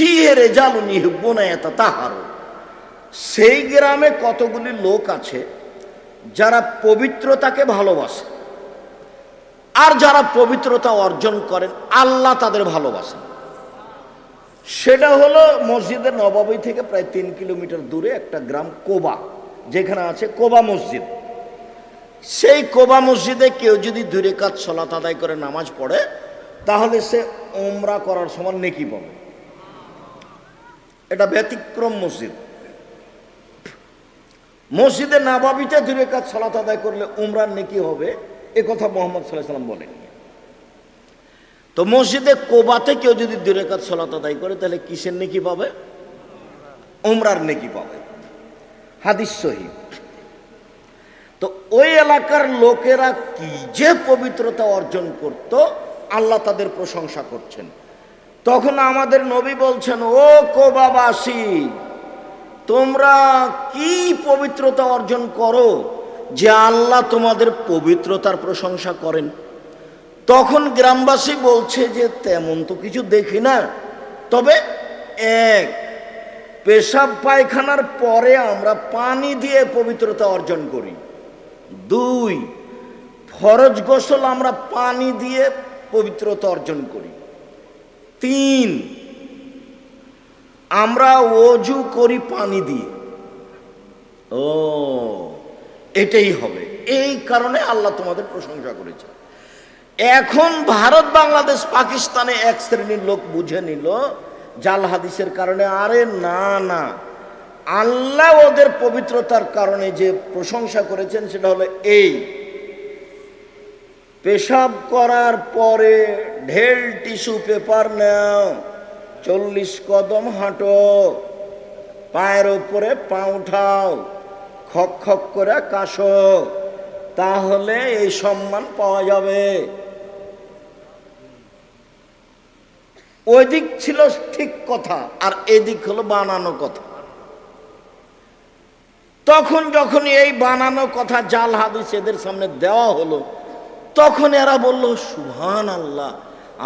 ফিহে রিজালুন ইউহিব্বুনা ইয়াতাতাহারুন, সেই গ্রামে কতগুলি লোক আছে যারা পবিত্রতাকে ভালোবাসে, আর যারা পবিত্রতা অর্জন করেন আল্লাহ তাদের ভালোবাসেন। সেটা হলো মসজিদের নববী থেকে প্রায় 3 কিলোমিটার দূরে একটা গ্রাম কোবা, যেখানে আছে কোবা মসজিদ। সেই কোবা মসজিদে কেউ যদি 2 রাকাত সালাত আদায় করে নামাজ পড়ে, তাহলে সে উমরা করার সমান নেকি পাবে। এটা ব্যতিক্রম মসজিদ। মসজিদে নববীতে 2 রাকাত সালাত আদায় করলে উমরার নেকি হবে, এ কথা মুহাম্মদ সাল্লাল্লাহু আলাইহি ওয়াসাল্লাম বলেন। তো মসজিদে কোবাতে কেউ যদি 2 রাকাত সালাত আদায় করে, তাহলে কিসের নেকি পাবে? উমরার নেকি পাবে। হাদিস সহিহ। তো ওই এলাকার লোকেরা কি যে পবিত্রতা অর্জন করত, আল্লাহ তাদের প্রশংসা করছেন। তখন আমাদের নবী বলছেন, ও কোবাবাসী, তোমরা কি পবিত্রতা অর্জন করো যে আল্লাহ তোমাদের পবিত্রতার প্রশংসা করেন? তখন গ্রামবাসী বলছে যে তেমন তো কিছু দেখি না, তবে এক, পেশাব পায়খানার পরে আমরা পানি দিয়ে পবিত্রতা অর্জন করি। 2, ফরজ গোসল আমরা পানি দিয়ে পবিত্রতা অর্জন করি। 3, আমরা ওযু করি পানি দিয়ে। ও, এটাই হবে, এই কারণে আল্লাহ তোমাদের প্রশংসা করেছে। এখন ভারত, বাংলাদেশ, পাকিস্তানে এক শ্রেণীর লোক বুঝে নিল জাল হাদিসের কারণে, আরে না না, আল্লাহ ওদের পবিত্রতার কারণে যে প্রশংসা করেছেন সেটা হলো এই, পেশাব করার পরে ঢেল টিস্যু পেপার নাও, 40 কদম হাঁটো, পায়ের উপরে পা উঠাও, খক খক করে কাশো, তাহলে এই সম্মান পাওয়া যাবে। ওই দিক ছিল ঠিক কথা, আর এদিক হলো বানানো কথা। তখন যখন এই বানানো কথা জাল হাদিস এদের সামনে দেওয়া হলো, তখন এরা বলল, সুবহানাল্লাহ,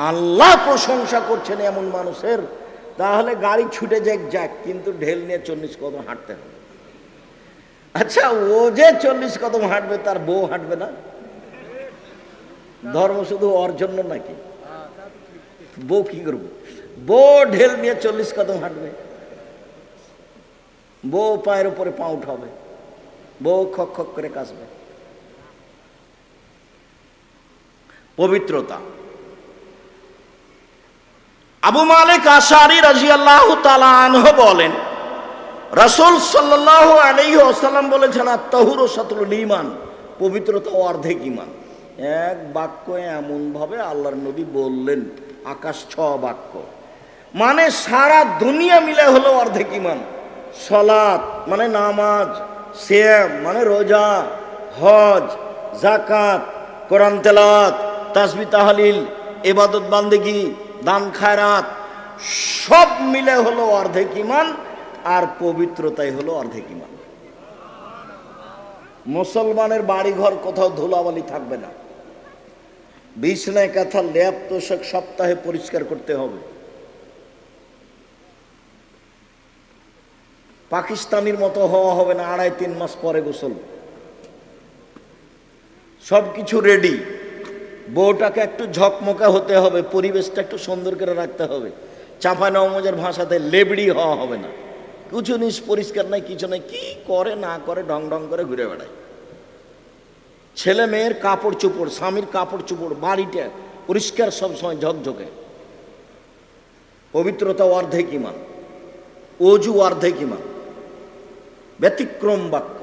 আল্লাহ প্রশংসা করছেন এমন মানুষের, তাহলে গাড়ি ছুটে যাক, কিন্তু ঢেল নিয়ে 40 কদম হাঁটতে হবে। আচ্ছা, ও যে 40 কদম হাঁটবে, তার বউ হাঁটবে না? ধর্ম শুধু ওর জন্য নাকি? বউ কি করবো? বউ ঢেল নিয়ে 40 কদম হাঁটবে, বউ পায়ের উপরে পা উঠাবে, বউ খক খক করে কাশবে। পবিত্রতা। আবু মালিক আশআরী রাদিয়াল্লাহু তাআলা আনহু বলেন, রাসূল সাল্লাল্লাহু আলাইহি ওয়াসাল্লাম বলেছেন, আত-তাহুরু শাতরুল ঈমান, পবিত্রতা অর্ধেক ঈমান। এক বাক্য এমন ভাবে আল্লাহর নবী বললেন, আকাশ 6 বাক্য, মানে সারা দুনিয়া মিলে হলো অর্ধেক ঈমান। সালাত মানে নামাজ, সিয়াম মানে রোজা, হজ, যাকাত, কোরআন তেলাওয়াত, তাসবিহ তাহলিল, ইবাদত বান্দেগী, দান খায়রাত, সব মিলে হলো অর্ধেক ঈমান। আর পবিত্রতাই হলো অর্ধেক ঈমান। মুসলমানের বাড়িঘর কোথাও ধুলাবালি থাকবে না, বিছনায় কাঁথা, লেপ তোশক সপ্তাহে পরিষ্কার করতে হবে। পাকিস্তানির মতো হওয়া হবে না, 2.5-3 মাস পরে গোসল, সবকিছু রেডি। বউটাকে একটু ঝকমকা হতে হবে, পরিবেশটা একটু সুন্দর করে রাখতে হবে। চাঁপা নওমজের ভাষাতে লেবড়ি হওয়া হবে না, কিছু জিনিস পরিষ্কার নাই, কিছু নাই, কি করে না করে ঢং ঢং করে ঘুরে বেড়ায়। ছেলে মেয়ের কাপড় চোপড়, স্বামীর কাপড় চোপড়, বাড়িটা পরিষ্কার সবসময় ঝকঝকে। পবিত্রতা অর্ধেক ঈমান, ওযু অর্ধেক ঈমান, ব্যতিক্রম বাক্য।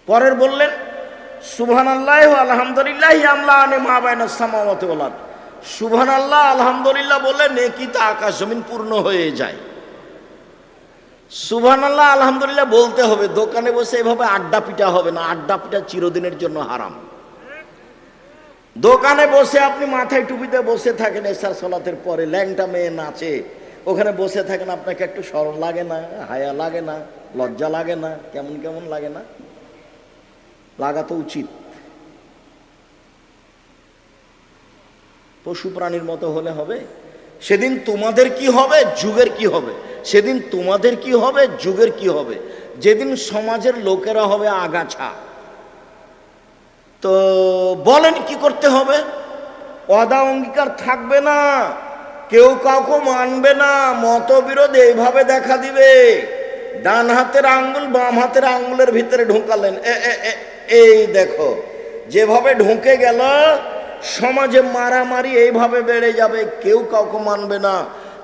পরের বললেন, সুবহানাল্লাহি ওয়া আলহামদুলিল্লাহি ইয়ামলাআনি মা বাইনাস সামাওয়াতি ওয়াল আরদ, সুবহানাল্লাহ আলহামদুলিল্লাহ বললে নেকিতে আকাশ জমিন পূর্ণ হয়ে যায়। সুবহানাল্লাহ আলহামদুলিল্লাহ বলতে হবে, দোকানে বসে এভাবে আড্ডা পিটা হবে না, আড্ডা পিটা চিরদিনের জন্য হারাম। দোকানে বসে আপনি মাথায় টুপিতে বসে থাকেন, এশার সালাতের পরে ল্যাংটা মেয়ে নাচে, ওখানে বসে থাকেন, আপনাকে একটু শরম লাগে না? হায়া লাগে না? লজ্জা লাগে না? কেমন কেমন লাগে না? লাগা তো উচিত। পশু প্রাণীর মতো হলে হবে? সেদিন তোমাদের কি হবে, যুগের কি হবে। সেদিন তোমাদের কি হবে, যুগের কি হবে। যেদিন সমাজের লোকেরা হবে আগাছা। তো বলেন কি করতে হবে? ওয়াদা অঙ্গীকার থাকবে না, কেউ কাউকে মানবে না, মতবিরোধ এইভাবে দেখা দিবে। ডান হাতের আঙ্গুল বাম হাতের আঙ্গুলের ভিতরে ঢোকালেন, এই দেখো যেভাবে ঢুকে গেল, সমাজে মারামারি এইভাবে বেড়ে যাবে, কেউ কাউকে মানবে না।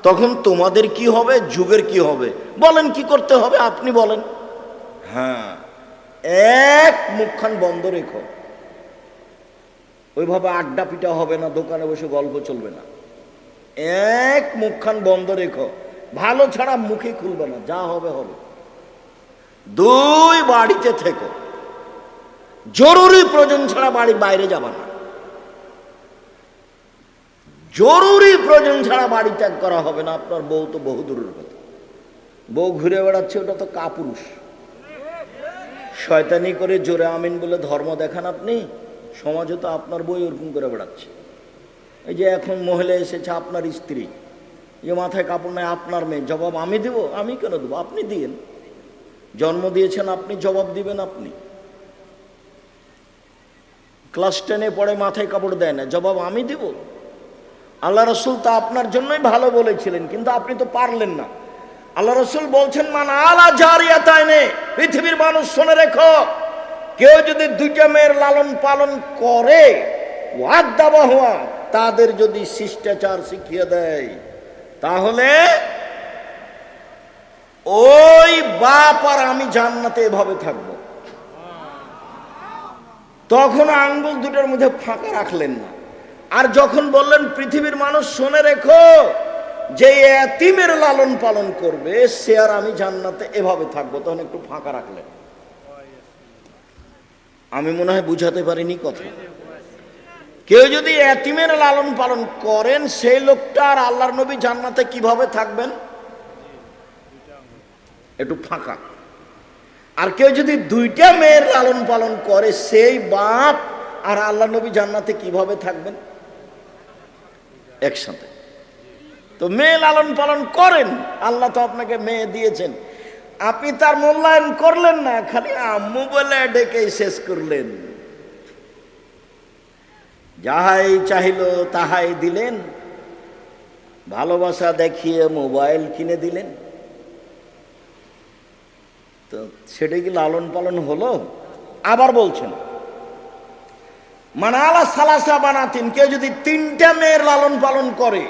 তখন তোমাদের কি হবে, যুগের কি হবে। বলেন কি করতে হবে, আপনি বলেন। হ্যাঁ, এক মুখখান বন্ধ রেখো। ওইভাবে আড্ডা পিটা হবে না, দোকানে বসে গল্প চলবে না। এক মুখখান বন্ধ রেখো, ভালো ছাড়া মুখে খুলবে না, যা হবে হবে। দুই, বাড়িতে থেকো, জরুরি প্রয়োজন ছাড়া বাড়ির বাইরে যাবা না। জরুরি প্রয়োজন ছাড়া বাড়ি ত্যাগ করা হবে না। আপনার বউ তো বহু দূরের কথা, বউ ঘুরে বেড়াচ্ছে, ওটা তো কাপুরুষ। শয়তানি করে জোরে আমিন বলে ধর্ম দেখান আপনি। সমাজে তো আপনার বউ ওরকম করে বেড়াচ্ছে। এই যে এখন মহিলা এসেছে আপনার স্ত্রী, যে মাথায় কাপড় নেই, আপনার মেয়ে, জবাব আমি দেব? আমি কেন দেবো, আপনি দিয়েন। জন্ম দিয়েছেন আপনি, জবাব দিবেন আপনি। ক্লাস 10-এ পড়ে, মাথায় কাপড় দেয় না, জবাব আমি দেব? আল্লাহ রসুল তা আপনার জন্যই ভালো বলেছিলেন, কিন্তু আপনি তো পারলেন না। আল্লাহ রসুল বলছেন, মান আলা জারিয়াতাইনে, পৃথিবীর মানুষ শুনে রেখো, কেউ যদি দুইটা মেয়ের লালন পালন করে, ওয়াদাবাহুয়া, তাদের যদি শিষ্টাচার শিখিয়ে দেয়, তাহলে ওই বাপ আর আমি জান্নাতে এভাবে থাকবো। তখন আঙ্গুল দুটোর মধ্যে ফাঁকা রাখলেন না। আর যখন বললেন পৃথিবীর মানুষ শুনে রেখো, যে এতিমের লালন পালন করবে সে আর আমি জান্নাতে এভাবে থাকবো, তখন একটু ফাঁকা রাখলেন। আমি মনে হয় বুঝাতে পারিনি কথা। কেউ যদি এতিমের লালন পালন করেন, সেই লোকটা আর আল্লাহর নবী জান্নাতে কিভাবে থাকবেন? একটু ফাঁকা। আর কেউ যদি দুইটা মেয়ের লালন পালন করে, সেই বাপ আর আল্লাহ নবী জান্নাতে কিভাবে থাকবেন? একসাথে। তো মেয়ে লালন পালন করেন, আল্লাহ তো আপনাকে মেয়ে দিয়েছেন, আপনি তার মূল্যায়ন করলেন না, খালি আম্মু বলে ডেকেই শেষ করলেন। যাহাই চাইল তাহাই দিলেন, ভালোবাসা দেখিয়ে মোবাইল কিনে দিলেন। তো সেটা কি লালন পালন হলো? আবার বলছেন, মানালা সালাসা বানাতিন, কেউ যদি তিনটা মেয়ের লালন পালন করে,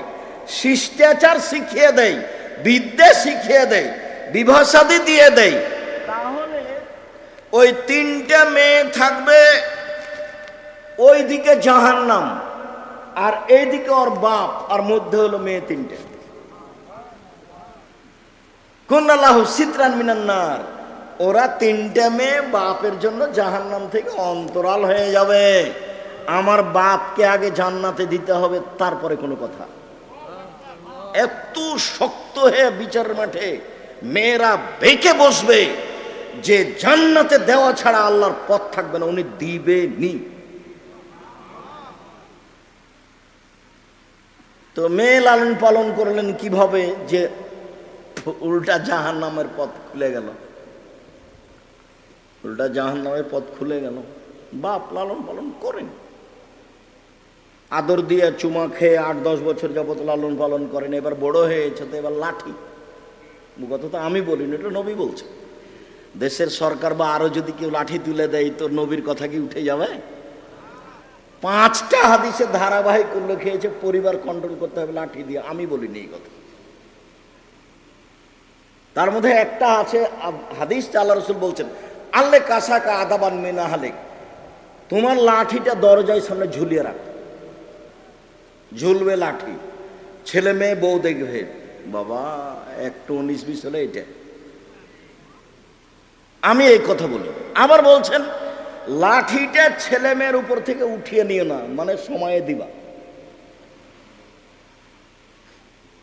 শিষ্টাচার শিখিয়ে দেয়, বিদ্যা শিখিয়ে দেয়, বিবাহ শাদী দিয়ে দেয়, তাহলে ওই তিনটা মেয়ে থাকবে ওইদিকে জাহান্নাম, আর এইদিকে ওর বাপ, আর মধ্যে হলো মেয়ে তিনটে। কুনাল্লাহু সিতরান মিনান নার, ওরা তিনটা মেয়ে বাপের জন্য জাহান্নাম থেকে অন্তরাল হয়ে যাবে। আমার বাপকে আগে জান্নাতে দিতে হবে, তারপরে কোনো কথা। এত শক্ত হয়ে বিচারের মাঠে মেয়েরা বেঁকে বসবে যে জান্নাতে দেওয়া ছাড়া আল্লাহর পথ থাকবে না, উনি দিবেনই। তো মেয়ে লালন পালন করলেন কিভাবে, যে উল্টা জাহান্নামের পথ খুলে গেল, উল্টা জাহান্নামের পথ খুলে গেল। বাপ লালন পালন করেন, আদর দিয়ে চুমা খেয়ে 8-10 বছর যাবত লালন পালন করেন, এবার বড় হয়েছে তো এবার লাঠি। কথা তো আমি বলিনি, এটা নবী বলছে। দেশের সরকার বা আরো যদি কেউ লাঠি তুলে দেয়, তো নবীর কথা কি উঠে যাবে? 5টা হাদিসে ধারাবাহিক উল্লেখ হয়েছে পরিবার কন্ট্রোল করতে হবে লাঠি দিয়ে, আমি বলিনি এই কথা। তার মধ্যে একটা আছে হাদিস, আল্লাহ রাসূল বলছেন, আল্লে কাসাকা আদাবান মিনা হালেক, তোমার লাঠিটা দরজায় সামনে ঝুলিয়ে রাখ, ঝুলবে লাঠি, ছেলে মেয়ে বউ দেখবে। বাবা একটু 19-20 হলে এটা, আমি এই কথা বলি। আবার বলছেন, লাঠিটা ছেলে মেয়ের উপর থেকে উঠিয়ে নিও না, মানে সময়ে দিবা।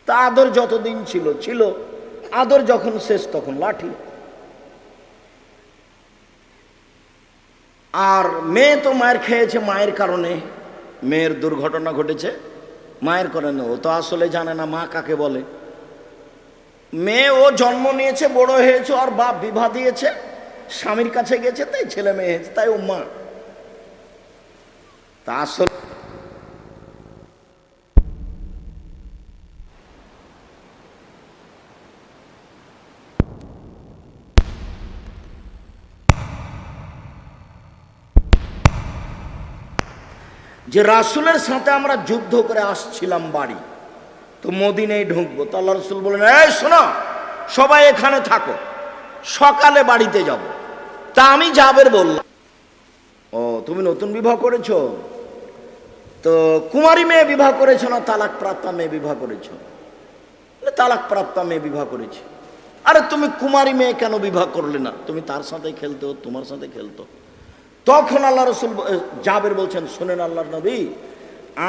তা আদর যতদিন ছিল ছিল, আদর যখন শেষ তখন লাঠি। আর মেয়ে তো মায়ের খেয়েছে, মায়ের কারণে মেয়ের দুর্ঘটনা ঘটেছে, মায়ের করে না, ও তো আসলে জানে না মা কাকে বলে। মেয়ে ও জন্ম নিয়েছে, বড় হয়েছে, আর বাপ বিবাহ দিয়েছে, স্বামীর কাছে গেছে, তাই ছেলে মেয়ে হয়েছে, তাই ও মা। তা আসলে যে রাসূলের সাথে আমরা যুদ্ধ করে আসছিলাম বাড়ি, তো মদিনায় ঢুকবো, তো আল্লাহ রাসূল বলেন, এই শোনো, সবাই এখানে থাকো, সকালে বাড়িতে যাব। তা আমি জাবের বললাম, ও তুমি নতুন বিবাহ করেছো, তো কুমারী মেয়ে বিবাহ করেছো না তালাক প্রাপ্তা মেয়ে বিবাহ করেছো? তালাক প্রাপ্তা মেয়ে বিবাহ করেছি। আরে তুমি কুমারী মেয়ে কেন বিবাহ করলে না? তুমি তার সাথে খেলতো, তোমার সাথে খেলতো। তখন আল্লাহ রসুল জাবের বলছেন, শোনেন আল্লাহর নবী,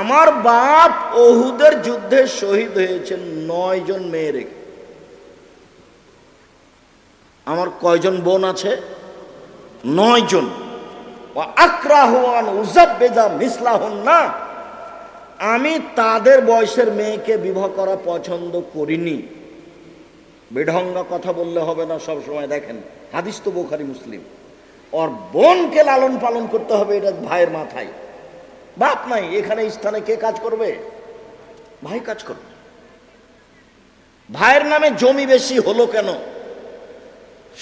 আমার বাপ ওহুদের যুদ্ধে শহীদ হয়েছেন 9 জন মেয়ে রেখে। আমার কয়জন বোন আছে? 9 জন। আকরাহুয়ান উযাব্বিজা মিসলাহুন্না, আমি তাদের বয়সের মেয়েকে বিবাহ করা পছন্দ করিনি। বেঢঙ্গা কথা বললে হবে না সব সময়। দেখেন হাদিস তো বুখারী মুসলিম। ওর বোনকে লালন পালন করতে হবে, এটা ভাইয়ের মাথায়। বাপ নাই এখানে, স্থানে কে কাজ করবে? ভাই কাজ করবে। ভাইয়ের নামে জমি বেশি হলো কেন?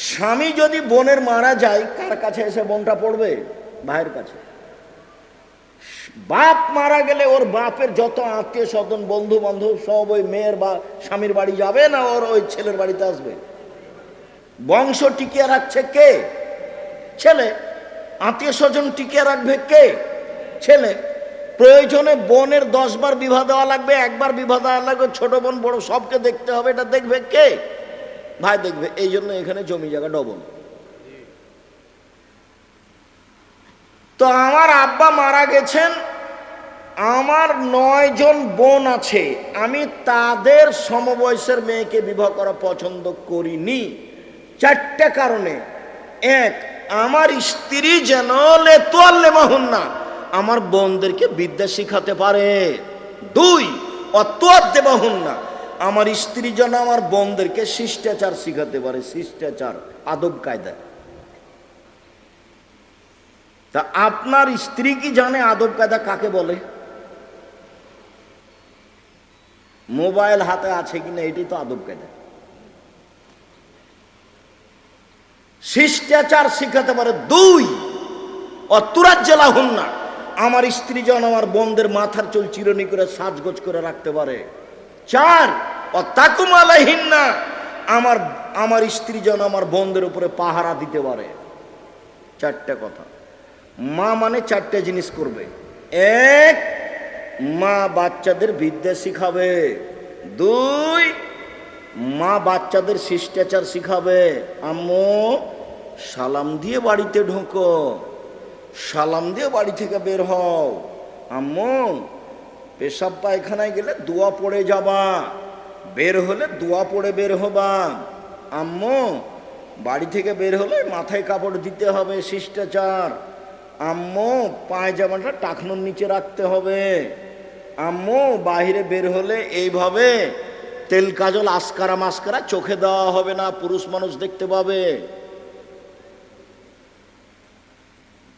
স্বামী যদি বোনের মারা যায়, কার কাছে এসে বোনটা পড়বে? ভাইয়ের কাছে। বাপ মারা গেলে ওর বাপের যত আত্মীয় স্বজন, বন্ধু বান্ধব সব ওই মেয়ের বা স্বামীর বাড়ি যাবে না ওর ওই ছেলের বাড়িতে আসবে? বংশ টিকিয়ে রাখছে কে? ছেলে। আত্মীয় স্বজন টিকিয়ে রাখবে কে? ছেলে। প্রয়োজনে বোনের 10 বার বিবাহ দেওয়া লাগবে, একবার বিবাহ দেওয়া লাগবে, ছোট বোন বড় সবকে দেখতে হবে, এটা দেখবে কে? ভাই দেখবে। এই জন্য এখানে জমি জায়গা ডবল। তো আমার আব্বা মারা গেছেন, আমার 9 জন বোন আছে, আমি তাদের সমবয়সের মেয়েকে বিবাহ করা পছন্দ করিনি 4টা কারণে। 1, আমার স্ত্রী যেন লেতুয়াল্লেমাহুন্না, আমার বোনদেরকে বিদ্যা শিখাতে পারে। 2, অতুয়াদ্দেমাহুন্না, আমার স্ত্রী যেন আমার বোনদেরকে শিষ্টাচার শিখাতে পারে, শিষ্টাচার, আদব কায়দা। তা আপনার স্ত্রী কি জানে আদব কায়দা কাকে বলে? মোবাইল হাতে আছে কিনা এটাই তো আদব কায়দা। শিষ্টাচার শিখাতে পারে। 2, অতুরাজ্জালাহুন্না, আমার স্ত্রী যেন আমার বোনদের মাথার চুল চিরুনি করে সাজগোজ করে রাখতে পারে। 4, অতাকুম আলাইহিন্না, আমার স্ত্রী যেন আমার বোনদের উপরে পাহারা দিতে পারে। 4টা কথা। মা মানে 4টে জিনিস করবে। 1, মা বাচ্চাদের বিদ্যা শিখাবে। 2, মা বাচ্চাদের শিষ্টাচার শিখাবে। আম্মু সালাম দিয়ে বাড়িতে ঢোকো, সালাম দিয়ে বাড়ি থেকে বের হও। আম্মু পেশাব পায়খানায় গেলে দোয়া পড়ে যাবা, বের হলে দোয়া পড়ে বের হবা। আম্মু বাড়ি থেকে বের হলে মাথায় কাপড় দিতে হবে, শিষ্টাচার। আম্মু পায়জামাটা টাকনুর নিচে রাখতে হবে। আম্মু বাহিরে বের হলে এইভাবে তেল কাজল আসকারা মাস্কারা চোখে দেওয়া হবে না, পুরুষ মানুষ দেখতে পাবে।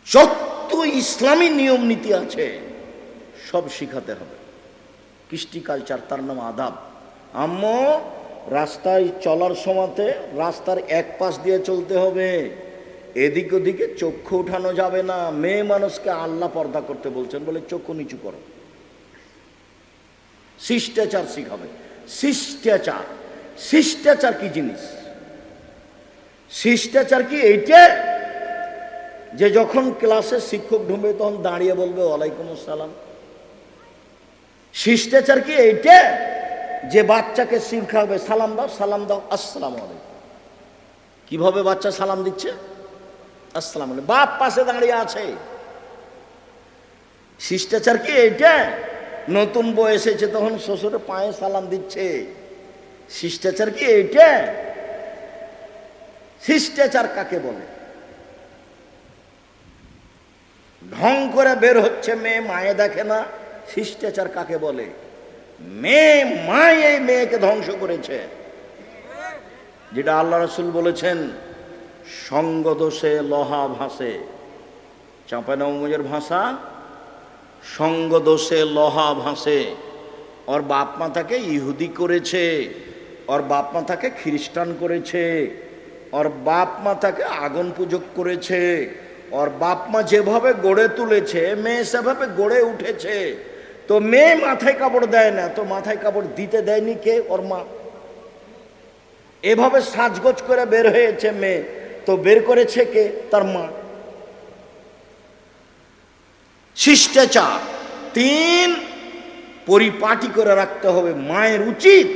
যত ইসলামী নিয়ম নীতি আছে সব শিখাতে হবে। কৃষ্টি কালচার, তার নাম আদাব। আম্মু রাস্তায় চলার সময়তে রাস্তার এক পাশ দিয়ে চলতে হবে, এদিক ওদিকে চক্ষু উঠানো যাবে না। মেয়ে মানুষকে আল্লাহ পর্দা করতে বলছেন বলে চক্ষু নিচু করো। শিষ্টাচার শিখাবে। শিষ্টাচার, শিষ্টাচার কি জিনিস? শিষ্টাচার কি এইটা যে যখন ক্লাসে শিক্ষক ঢুকবে তখন দাঁড়িয়ে বলবে ওয়ালাইকুম আসসালাম? শিষ্টাচার কি এইটা যে বাচ্চাকে শিখাবে সালাম দাও, সালাম দাও, আসসালামু আলাইকুম? কিভাবে বাচ্চা সালাম দিচ্ছে? আসসালামু আলাইকুম। বাপ পাশে দাঁড়িয়ে আছে। শিষ্টাচার কি এইটা? নতুন বউ এসেছে তখন শ্বশুরের পায়ে সালাম দিচ্ছে। শিষ্টাচার কি এইটা? শিষ্টাচার কাকে বলে? ঢং করে বের হচ্ছে মেয়ে, মায়ে দেখে না, শিষ্টাচার কাকে বলে? মা এই মেয়েকে ধ্বংস করেছে। যেটা আল্লাহ রাসূল বলেছেন, সঙ্গ দোষে লোহা ভাসে। চাঁপাইনবাবগঞ্জের ভাষা, সঙ্গ দোষে লোহা ভাসে। ওর বাপ মা তাকে ইহুদি করেছে, ওর বাপ মা তাকে খ্রিস্টান করেছে, ওর বাপ মা তাকে আগুন পূজক করেছে, ওর বাপ মা যেভাবে গড়ে তুলেছে মেয়ে সেভাবে গড়ে উঠেছে। তো মেয়ে মাথায় কাপড় দেয় না, তো মাথায় কাপড় দিতে দেয়নি কে? ওর মা। এভাবে সাজগোজ করে বের হয়েছে মেয়ে, তো বের করেছে কে? তার মা। শিষ্টাচার 3, পরিপাটি করে রাখতে হবে। মায়ের উচিত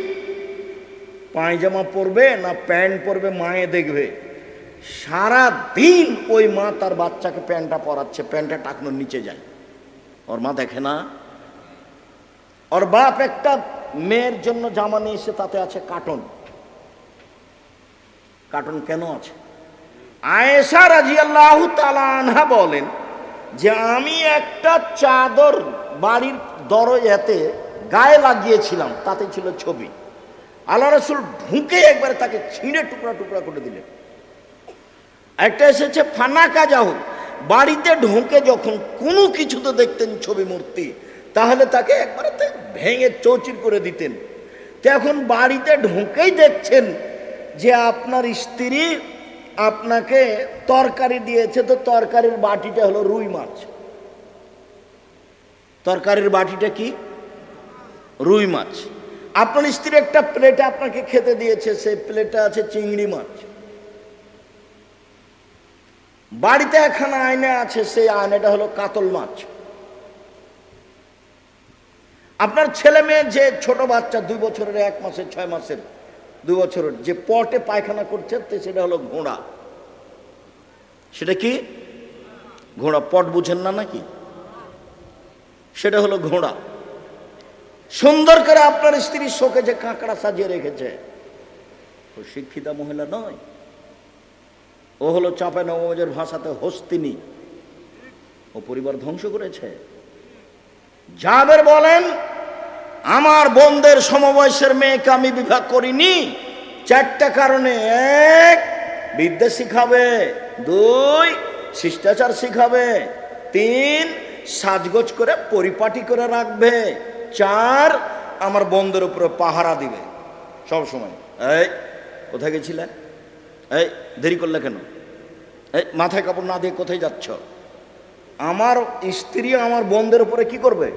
পায়জামা পরবে না প্যান্ট পরবে, মায়ে দেখবে। সারা দিন ওই মা তার বাচ্চাকে প্যান্টটা পরাচ্ছে, প্যান্টটা টাকনোর নিচে যায়, ওর মা দেখে না। ওর বাপ একটা মেয়ের জন্য জামা নিয়ে এসে, তাতে আছে কার্টন। কার্টন কেন আছে? আয়েশা রাদিয়াল্লাহু তাআলা আনহা বলেন যে আমি একটা চাদর বাড়ির দরজাতে গায়ে লাগিয়েছিলাম, তাতে ছিল ছবি। আল্লাহ রাসূল ঢুকে একবার তাকে ছিঁড়ে টুকরা টুকরা করে দিলেন। একটা এসেছে ফানাকা যাহু, বাড়িতে ঢুকে যখন কোনো কিছুতে দেখতেন ছবি মূর্তি, তাহলে তাকে একবারে ভেঙে চৌচির করে দিতেন। তো এখন বাড়িতে ঢুকেই দেখছেন যে আপনার স্ত্রী আপনাকে তরকারি দিয়েছে, তো তরকারির বাটিটা হলো রুই মাছ। তরকারির বাটিটা কি? রুই মাছ। আপনার স্ত্রী একটা প্লেটে আপনাকে খেতে দিয়েছে, সেই প্লেটে আছে চিংড়ি মাছ। বাড়িতে একখানা আয়না আছে, সেই আয়নাটা হলো কাতল মাছ। আপনার ছেলে মেয়ে যে ছোট বাচ্চা 2 বছরের, 1 মাসের, 6 মাসের, 2 বছরের, যে পটে পায়খানা করছে, সেটা হলো ঘোড়া। সেটা কি? ঘোড়া। পট বুঝেন না নাকি? সেটা হলো ঘোড়া। সুন্দর করে আপনার স্ত্রী শোকে যে কাঁকড়া সাজিয়ে রেখেছে, ও শিক্ষিতা মহিলা নয়, ও হলো চাঁপাইনবাবগঞ্জের ভাষাতে হস্তিনী। ও পরিবার ধ্বংস করেছে। জাবের বলেন, আমার বোনদের সমবয়সের মেয়েকে আমি বিবাহ করিনি 4টা কারণে। 1, বিদ্যা শিখাবে। 2, শিষ্টাচার শিখাবে। 3, সাজগোজ করে পরিপাটি করে রাখবে। 4, আমার বোনদের উপরে পাহারা দিবে সব সময়। এই কোথায় গেছিলে? এই দেরি করলে কেন? এই মাথায় কাপড় না দিয়ে কোথায় যাচ্ছ? আমার স্ত্রী আমার বোনদের উপরে কি করবে?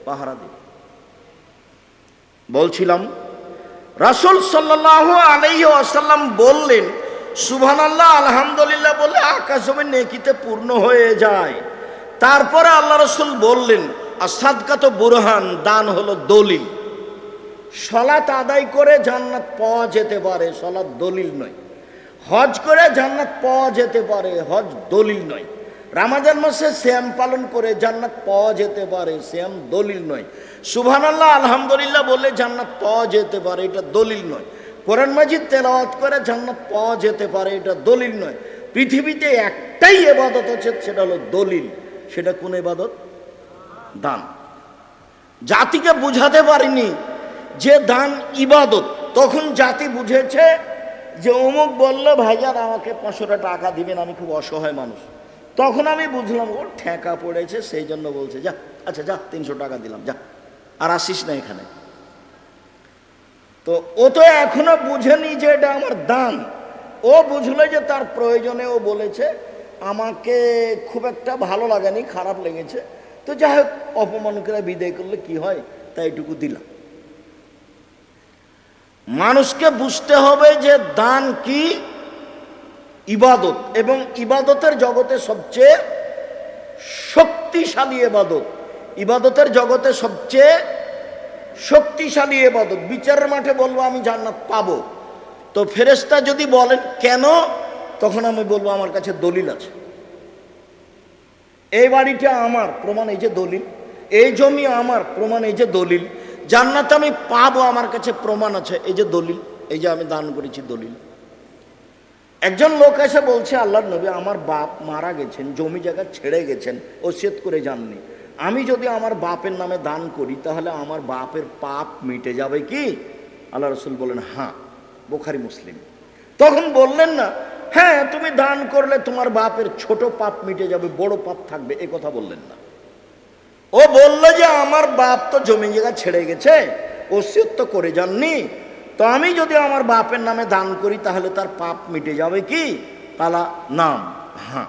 পাহারা দিবে। বলছিলাম রাসূল সাল্লাল্লাহু আলাইহি ওয়াসাল্লাম বললেন, সুবহানাল্লাহ আলহামদুলিল্লাহ বলে আকাশ জমিন নেকিতে পূর্ণ হয়ে যায়। তারপরে আল্লাহ রাসূল বললেন, আস-সাদকাতু বুরহান, দান হলো দলিল। সালাত আদায় করে জান্নাত পাওয়া যেতে পারে, সালাত দলিল নয়। হজ করে জান্নাত পাওয়া যেতে পারে, হজ দলিল নয়। রমজান মাসে সিয়াম পালন করে জান্নাত পাওয়া যেতে পারে, সিয়াম দলিল নয়। সুবহানাল্লাহ আলহামদুলিল্লাহ বলে জান্নাত পাওয়া যেতে পারে, এটা দলিল নয়। কোরআন মাজিদ তেলাওয়াত করে জান্নাত পাওয়া যেতে পারে, এটা দলিল নয়। পৃথিবীতে একটাই ইবাদত আছে, সেটা হলো দলিল। সেটা কোন ইবাদত? দান। জাতিকে বুঝাতে পারিনি যে দান ইবাদত, তখন জাতি বুঝেছে যে অমুক বলল ভাইজান আমাকে 500 টাকা দিবেন, আমি খুব অসহায় মানুষ। তখন আমি বুঝলাম ওর ঠেকা পড়েছে, সেই জন্য বলছে যা, আচ্ছা যা 300 টাকা দিলাম, যা আর আসিস না এখানে। তো ও তো এখনো বুঝেনি যে এটা আমার দান। ও বুঝলো যে তার প্রয়োজনে ও বলেছে, আমাকে খুব একটা ভালো লাগেনি, খারাপ লেগেছে, তো যাই হোক অপমান করে বিদায় করলে কি হয়, তাই এটুকু দিলাম। মানুষকে বুঝতে হবে যে দান কি? ইবাদত, এবং ইবাদতের জগতে সবচেয়ে শক্তিশালী ইবাদত, ইবাদতের জগতে সবচেয়ে শক্তিশালী ইবাদত। বিচারের মাঠে বলবো আমি জান্নাত পাবো, তো ফেরেশতা যদি বলেন কেন, তখন আমি বলবো আমার কাছে দলিল আছে। এই বাড়িটা আমার, প্রমাণ এই যে দলিল। এই জমি আমার, প্রমাণ এই যে দলিল। জান্নাত আমি পাবো, আমার কাছে প্রমাণ আছে, এই যে দলিল। এই যে আমি দান করেছি, দলিল। একজন লোক এসে বলছে, আল্লাহর নবী আমার বাপ মারা গেছেন, জমি জায়গা ছেড়ে গেছেন, ওসিয়ত করে যাননি, আমি যদি আমার বাপের নামে দান করি তাহলে আমার বাপের পাপ মিটে যাবে কি? আল্লাহ রসুল বলেন হ্যাঁ। বুখারী মুসলিম। তখন বললেন না হ্যাঁ তুমি দান করলে তোমার বাপের ছোট পাপ মিটে যাবে, বড় পাপ থাকবে, এ কথা বললেন না। ও বলল যে আমার বাপ তো জমি জায়গা ছেড়ে গেছে, ওসিয়ত তো করে যাননি, তো আমি যদি আমার বাপের নামে দান করি তাহলে তার পাপ মিটে যাবে কি? তালা নাম হ্যাঁ।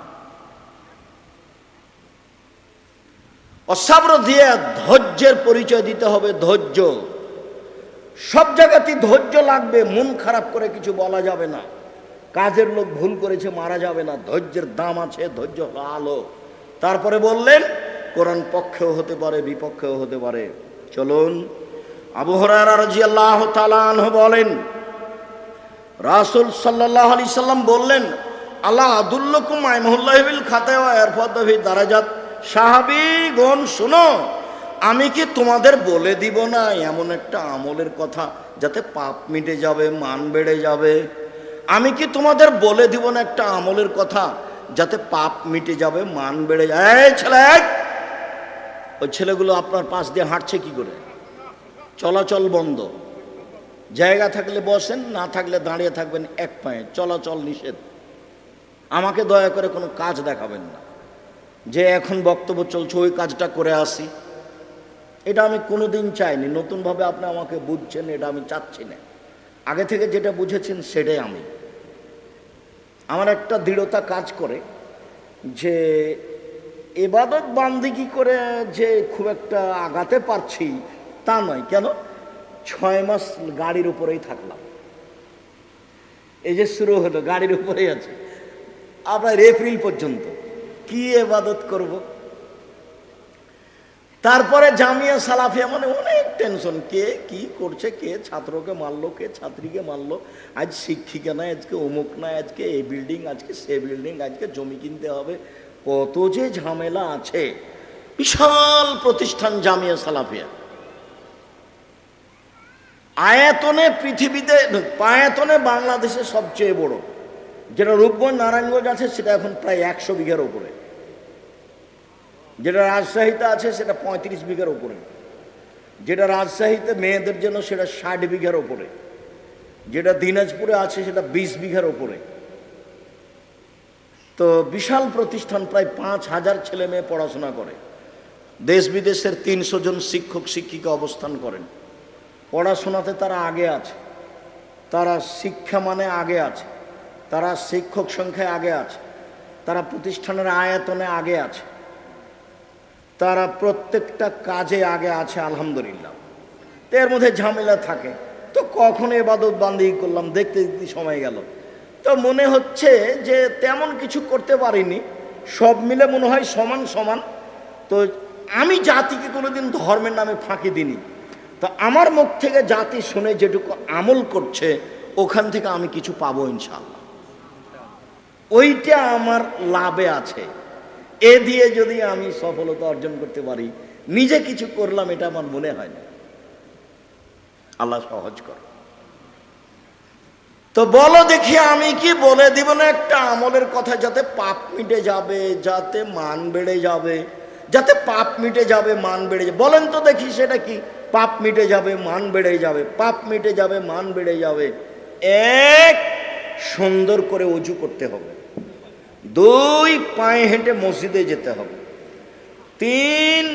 অসাব্র দিয়ে ধৈর্যের পরিচয় দিতে হবে। ধৈর্য সব জায়গাতেই ধৈর্য লাগবে। মন খারাপ করে কিছু বলা যাবে না। কাজের লোক ভুল করেছে মারা যাবে না। ধৈর্যের দাম আছে। ধৈর্য হলো আলো। তারপরে বললেন কোরআন পক্ষেও হতে পারে বিপক্ষেও হতে পারে। চলুন আবু হুরায়রা রাদিয়াল্লাহু তাআলা আনহু বলেন রাসূল সাল্লাল্লাহু আলাইহি সাল্লাম বললেন আল্লাহ আদুল্লুকুম আইমুল্লাহি বিল খাতা ওয়া ইরফাদু ফি দারাজাত। সাহাবীগণ শুনো, আমি কি তোমাদের বলে দিব না এমন একটা আমলের কথা যাতে পাপ মিটে যাবে, মান বেড়ে যাবে? আমি কি তোমাদের বলে দিব না একটা আমলের কথা যাতে পাপ মিটে যাবে, মান বেড়ে যায়? এই ছেলে, ওই ছেলেগুলো আপনার পাশ দিয়ে হাঁটছে কি করে? চলাচল বন্ধ। জায়গা থাকলে বসেন, না থাকলে দাঁড়িয়ে থাকবেন এক পায়ে। চলাচল নিষেধ। আমাকে দয়া করে কোনো কাজ দেখাবেন না যে এখন বক্তব্য চলছে ওই কাজটা করে আসি। এটা আমি কোনোদিন চাইনি। নতুনভাবে আপনি আমাকে বুঝছেন, এটা আমি চাচ্ছি না। আগে থেকে যেটা বুঝেছেন সেটাই আমি। আমার একটা দৃঢ়তা কাজ করে যে ইবাদত বান্দিগি করে যে খুব একটা আগাতে পারছি তা নয়। কেন? 6 মাস গাড়ির উপরেই থাকলাম। এই যে শুরু হলো গাড়ির উপরেই আছে আপনার এপ্রিল পর্যন্ত। কি ইবাদত করব? তারপরে জামিয়া সালাফিয়া মানে অনেক টেনশন। কে কি করছে, কে ছাত্রকে মারলো, কে ছাত্রীকে মারলো, আজ শিক্ষিকা নাই, আজকে অমুক নাই, আজকে এই বিল্ডিং, আজকে সে বিল্ডিং, আজকে জমি কিনতে হবে, কত যে ঝামেলা আছে। বিশাল প্রতিষ্ঠান জামিয়া সালাফিয়া। আয়তনে পৃথিবীতে, আয়তনে বাংলাদেশে সবচেয়ে বড়। যেটা রূপগঞ্জ নারায়ণগঞ্জ আছে সেটা এখন প্রায় 100 বিঘার উপরে। যেটা রাজশাহীতে আছে সেটা 35 বিঘার উপরে। যেটা রাজশাহীতে মেয়েদের জন্য সেটা 60 বিঘার উপরে। যেটা দিনাজপুরে আছে সেটা 20 বিঘার উপরে। তো বিশাল প্রতিষ্ঠান, প্রায় 5000 ছেলে মেয়ে পড়াশোনা করে। দেশ বিদেশের 300 জন শিক্ষক শিক্ষিকা অবস্থান করেন। পড়াশোনাতে তারা আগে আছে, তারা শিক্ষা মানে আগে আছে, তারা শিক্ষক সংখ্যায় আগে আছে, তারা প্রতিষ্ঠানের আয়তনে আগে আছে, তারা প্রত্যেকটা কাজে আগে আছে আলহামদুলিল্লাহ। তো এর মধ্যে ঝামেলা থাকে। তো কখন ইবাদত বান্দিগি করলাম, দেখতে দেখতে সময় গেল। তো মনে হচ্ছে যে তেমন কিছু করতে পারিনি, সব মিলে মনে হয় সমান সমান। তো আমি জাতিকে কোনোদিন ধর্মের নামে ফাঁকি দিইনি। তো আমার মুখ থেকে জাতি শুনে যেটুকু আমল করছে ওখান থেকে আমি কিছু পাবো ইনশাআল্লাহ। ওইটা আমার লাভে আছে। এ দিয়ে যদি আমি সফলতা অর্জন করতে পারি, নিজে কিছু করলাম এটা আমার মনে হয় না। আল্লাহ সহজ কর। তো বলো দেখি, আমি কি বলে দিব না একটা আমলের কথা যাতে পাপ মিটে যাবে, যাতে মান বেড়ে যাবে, যাতে পাপ মিটে যাবে, মান বেড়ে যাবে? বলেন তো দেখি সেটা কি? পাপ মিটে যাবে, মান বেড়ে যাবে। পাপ মিটে যাবে, মান বেড়ে যাবে। 1, সুন্দর করে ওযু করতে হবে। 2, পায়ে হেঁটে মসজিদে যেতে হবে। 3,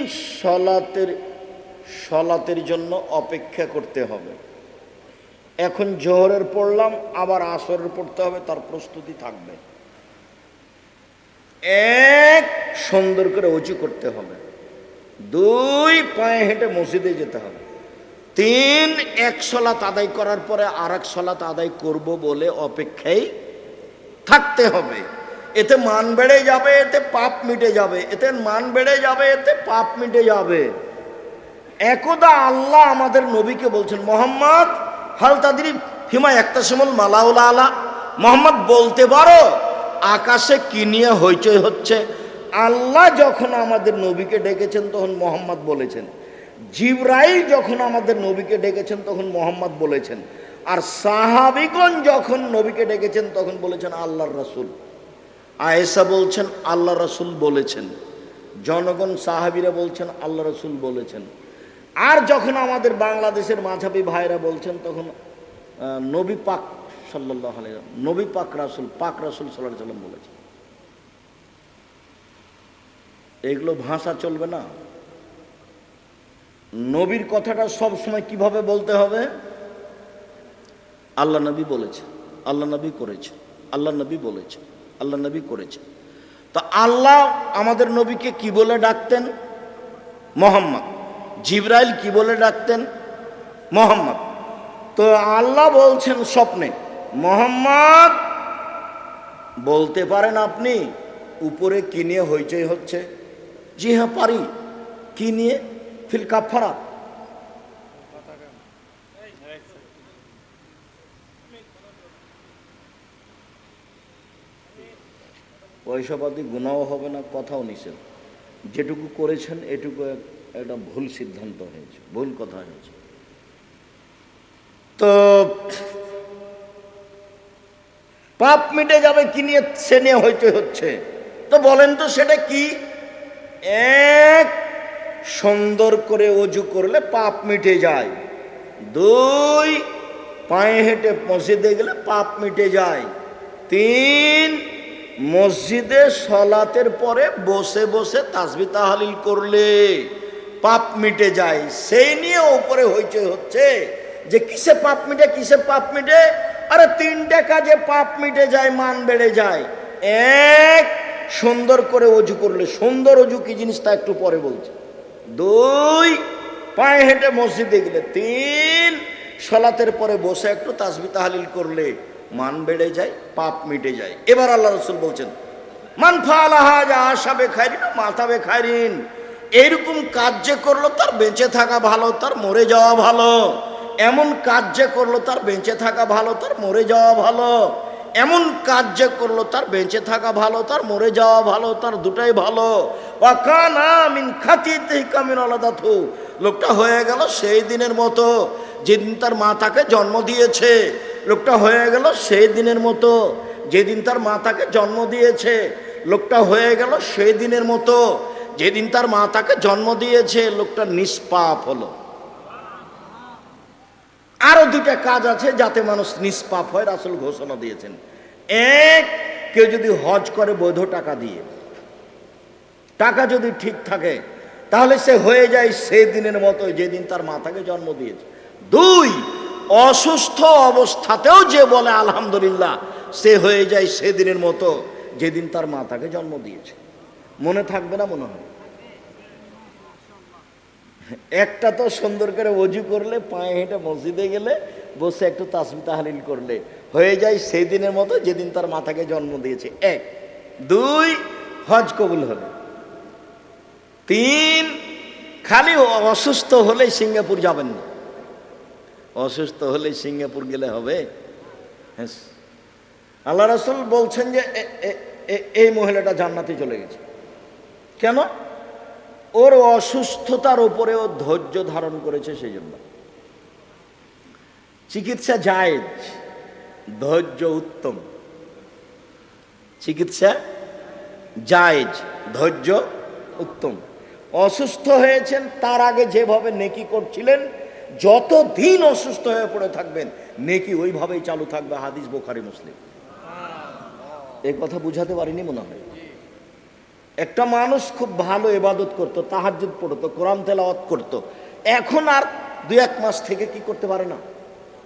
সলাতের জন্য অপেক্ষা করতে হবে। এখন জোহরের পড়লাম, আবার আসরের পড়তে হবে, তার প্রস্তুতি থাকবে। 1, সুন্দর করে ওযু করতে হবে। 2, পায়ে হেঁটে মসজিদে যেতে হবে। 3, এক সালাত আদায় করার পরে আর এক সালাত আদায় করব বলে অপেক্ষায় থাকতে হবে। এতে মান বেড়ে যাবে, এতে পাপ মিটে যাবে। এতে মান বেড়ে যাবে, এতে পাপ মিটে যাবে। একদা আল্লাহ আমাদের নবীকে বলছেন, মোহাম্মদ হাল তাদরি ফিমা ইক্তাসিমুল মালাউল আলা, মোহাম্মদ বলতে পারো আকাশে কি নিয়ে হইচই হচ্ছে? আল্লাহ যখন আমাদের নবীকে ডেকেছেন তখন মোহাম্মদ বলেছেন। জিবরাইল যখন আমাদের নবীকে ডেকেছেন তখন মোহাম্মদ বলেছেন। আর সাহাবীগণ যখন নবীকে ডেকেছেন তখন বলেছেন আল্লাহর রাসূল। আয়েশা বলছেন আল্লাহ রাসূল বলেছেন। জনগণ সাহাবীরা বলছেন, আল্লাহ রসুল বলেছেন। আর যখন আমাদের বাংলাদেশের মাঝাবি ভাইরা বলছেন, তখন নবী পাক সাল্লাল্লাহু আলাইহি ওয়াসাল্লাম, নবী পাক রাসূল সাল্লাল্লাহু আলাইহি ওয়াসাল্লাম বলেছেন। এগুলো ভাষা চলবে না। নবীর কথাটা সব সময় কিভাবে বলতে হবে? আল্লাহ নবী বলেছে, আল্লাহ নবী করেছে, আল্লাহ নবী বলেছে, আল্লাহ নবী করেছে। তো আল্লাহ আমাদের নবীকে কি বলে ডাকতেন? মোহাম্মদ। জিবরাইল কি বলে ডাকতেন? মোহাম্মদ। তো আল্লাহ বলছেন স্বপ্নে, মোহাম্মদ বলতে পারেন আপনি উপরে কি নিয়ে হইচই হচ্ছে? জি হ্যাঁ পারি। কি নিয়ে? ফিল কাফারা। পয়সাপাতি গুনাও হবে না, কথাও নিষেধ। যেটুকু করেছেন এটুকু একটা ভুল সিদ্ধান্ত হয়েছে, ভুল কথা হয়েছে। তো পাপ মিটে যাবে কি নিয়ে? সে নিয়ে হইতে হচ্ছে। তো বলেন তো সেটা কি? এক, সুন্দর করে অজু করলে পাপ মিটে যায়। দুই, পায়ে হেঁটে মসজিদে গেলে পাপ মিটে যায়। তিন, মসজিদে সলাতের পরে বসে বসে তাসবিহ তাহলিল করলে পাপ মিটে যায়। সেই নিয়ে উপরে হইচই হচ্ছে যে কিসে পাপ মিটে, কিসে পাপ মিটে। আরে তিনটে কাজে পাপ মিটে যায়, মান বেড়ে যায়। এক, সুন্দর করে অজু করলে। সুন্দর অজু কি জিনিস তা একটু পরে বলছে। দুই, পায়ে হেঁটে মসজিদে গেলে। তিন, সলাতের পরে বসে একটু তাসবিহ তাহলিল করলে মান বেড়ে যায়, পাপ মিটে যায়। এবার আল্লাহ রসুল বলছেন, মান ফাআলাহা আশা বেখাইরিন মাতা বেখাইরিন। এইরকম কাজ যে করলো তার বেঁচে থাকা ভালো, তার মরে যাওয়া ভালো। এমন কাজ যে করলো তার বেঁচে থাকা ভালো, তার মরে যাওয়া ভালো। এমন কাজ যে করলো তার বেঁচে থাকা ভালো, তার মরে যাওয়া ভালো, তার দুটাই ভালো। ওয়াকানা মিন খাতিতিহি কামিন আলাদাতু। লোকটা হয়ে গেল সেই দিনের মতো যেদিন তার মা তাকে জন্ম দিয়েছে। লোকটা হয়ে গেল সেই দিনের মতো যেদিন তার মা তাকে জন্ম দিয়েছে। লোকটা হয়ে গেল সেই দিনের মতো যেদিন তার মা তাকে জন্ম দিয়েছে। লোকটা নিষ্পাপ হলো। আরো দুটা কাজ আছে যাতে মানুষ নিষ্পাপ হয়, রাসূল ঘোষণা দিয়েছেন। এক, কেউ যদি হজ করে বৈধ টাকা দিয়ে, টাকা যদি ঠিক থাকে তাহলে সে হয়ে যায় সেই দিনের মতো যেদিন তার মা তাকে জন্ম দিয়েছে। দুই, অসুস্থ অবস্থাতেও যে বলে আলহামদুলিল্লাহ, সে হয়ে যায় সেদিনের মতো যেদিন তার মা তাকে জন্ম দিয়েছে। মনে থাকবে না মনে হয়? একটা তো সুন্দর করে অজু করলে, পায়ে হেঁটে মসজিদে গেলে, বসে একটু তাসবিহ তাহলিল করলে হয়ে যায় সেই দিনের মতো যেদিন তার মাতাকে জন্ম দিয়েছে। এক। দুই, হজ কবুল হলে। তিন, খালি অসুস্থ হলে সিঙ্গাপুর যাবেন না। অসুস্থ হলে সিঙ্গাপুর গেলে হবে? হ্যাঁ। আল্লাহ রাসূল বলছেন যে এই মহিলাটা জান্নাতে চলে গেছে। কেন? ওর অসুস্থতার উপরে ও ধৈর্য ধারণ করেছে, সেই জন্য। চিকিৎসা জায়েজ, ধৈর্য উত্তম। চিকিৎসা জায়েজ, ধৈর্য উত্তম। অসুস্থ হয়েছেন, তার আগে যেভাবে নেকি করছিলেন, যতদিন অসুস্থ হয়ে পড়ে থাকবেন নেকি ওইভাবেই চালু থাকবে। হাদিস বুখারী মুসলিম। এই কথা বুঝাতে পারিনি মনে হয়। একটা মানুষ খুব ভালো ইবাদত করতো, তাহাজ্জুদ পড়তো, কোরআন তেলাওয়াত করতো, এখন আর 2-1 মাস থেকে কি করতে পারে না,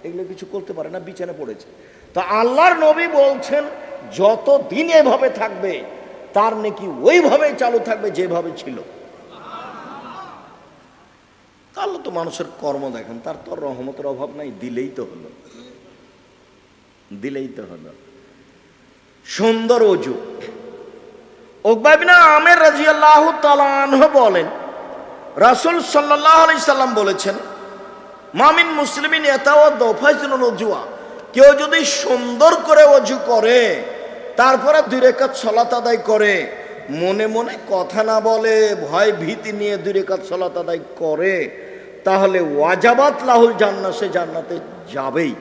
এগুলো কিছু করতে পারে না, বিছানা পড়েছে। তো আল্লাহর নবী বলছেন যতদিন এভাবে থাকবে তার নেকি ওইভাবেই চালু থাকবে যেভাবে ছিল। আল্লাহ তো মানুষের কর্ম দেখেন, তার তো রহমতের অভাব নাই, দিলেই তো হলো, দিলেই তো হলো। সুন্দর অজু। উকবা ইবনে আমির রাদিয়াল্লাহু তাআলা আনহু বলেন, রাসূল সাল্লাল্লাহু আলাইহি সাল্লাম বলেছেন, মামিন মুসলিমিন ইয়াতাওয়াদ্দা ফায়জুল উজুয়া। কেউ যদি সুন্দর করে অজু করে, তারপরে 2 রাকাত সালাত আদায় করে, মনে মনে কথা না বলে, ভয় ভীতি নিয়ে 2 রাকাত সালাত আদায় করে, তাহলে ওয়াজাবাত লাহুল জান্নাহ, সে জান্নাতে যাবেই।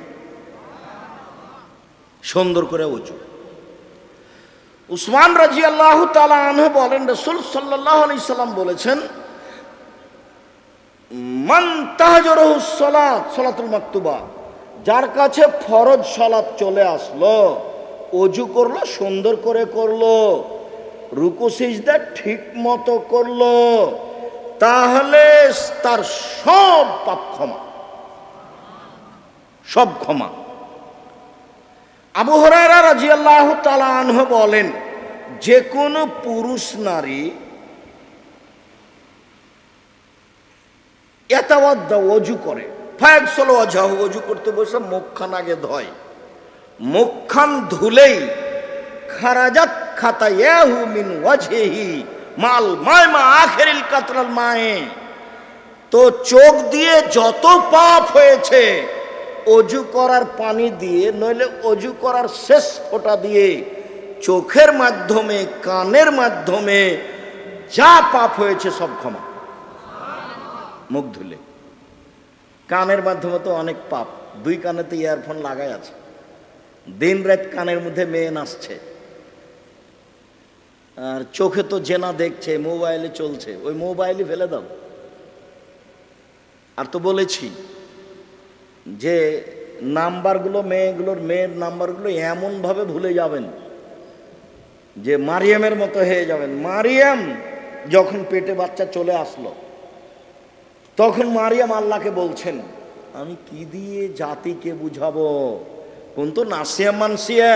সুন্দর করে অজু। উসমান রাদিয়াল্লাহু তাআলা আনহু বলেন, রাসূল সাল্লাল্লাহু আলাইহি সাল্লাম বলেছেন, মান তাহাজ্জারাহু সালাত সালাতুল মাকতুবা, যার কাছে ফরজ সালাত চলে আসলো, অজু করলো, সুন্দর করে করলো, রুকু সিজদা ঠিক মতো করলো, তাহলে তার সব পাপ ক্ষমা, সব ক্ষমা। আবু হুরায়রা রাদিয়াল্লাহু তাআলা আনহু বলেন, যে কোনো পুরুষ নারী ইয়াতাওয়াদ্দা, অজু করে, ফায়াগসিল ওয়াজহাহু, অজু করতে বসে মুখখান আগে ধয়, মুখখান ধুলেই খারাজাত খাতায়াহু মিন ওয়াজহিহি মাল মায়মা আখিরিল কাতরাল মায়ে, তো চোখ দিয়ে যত পাপ হয়েছে অজু করার পানি দিয়ে, নইলে অজু করার শেষ ফোঁটা দিয়ে, চোখের মাধ্যমে, কানের মাধ্যমে যা পাপ হয়েছে সব ক্ষমা। মুখ ধুলে, কানের মাধ্যমে তো অনেক পাপ, দুই কানেতে ইয়ারফোন লাগাই আছে, দিন রাত কানের মধ্যে মেয়ে নাচছে, আর চোখে তো জেনা দেখছে, মোবাইলে চলছে, ওই মোবাইলই ফেলে দাও। আর তো বলেছি যে নাম্বারগুলো, মেয়ের নাম্বারগুলো এমনভাবে ভুলে যাবেন যে মারিয়ামের মতো হয়ে যাবেন। মারিয়াম যখন পেটে বাচ্চা চলে আসলো, তখন মারিয়াম আল্লাহকে বলছেন, আমি কি দিয়ে জাতিকে বুঝাবো, কোন তো নাসিয়া মানসিয়া,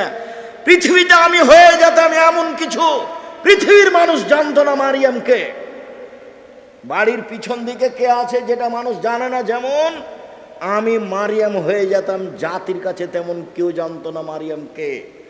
পৃথিবীতে আমি হয়ে যেতাম এমন কিছু, পৃথিবীর মানুষ জানতো না মারিয়ামকে। বাড়ির পিছন দিকে কে আছে যেটা মানুষ জানে না, যেমন আমি মারিয়াম হয়ে যেতাম, জাতির কাছে তেমন কেউ জানতো না মারিয়ামকে।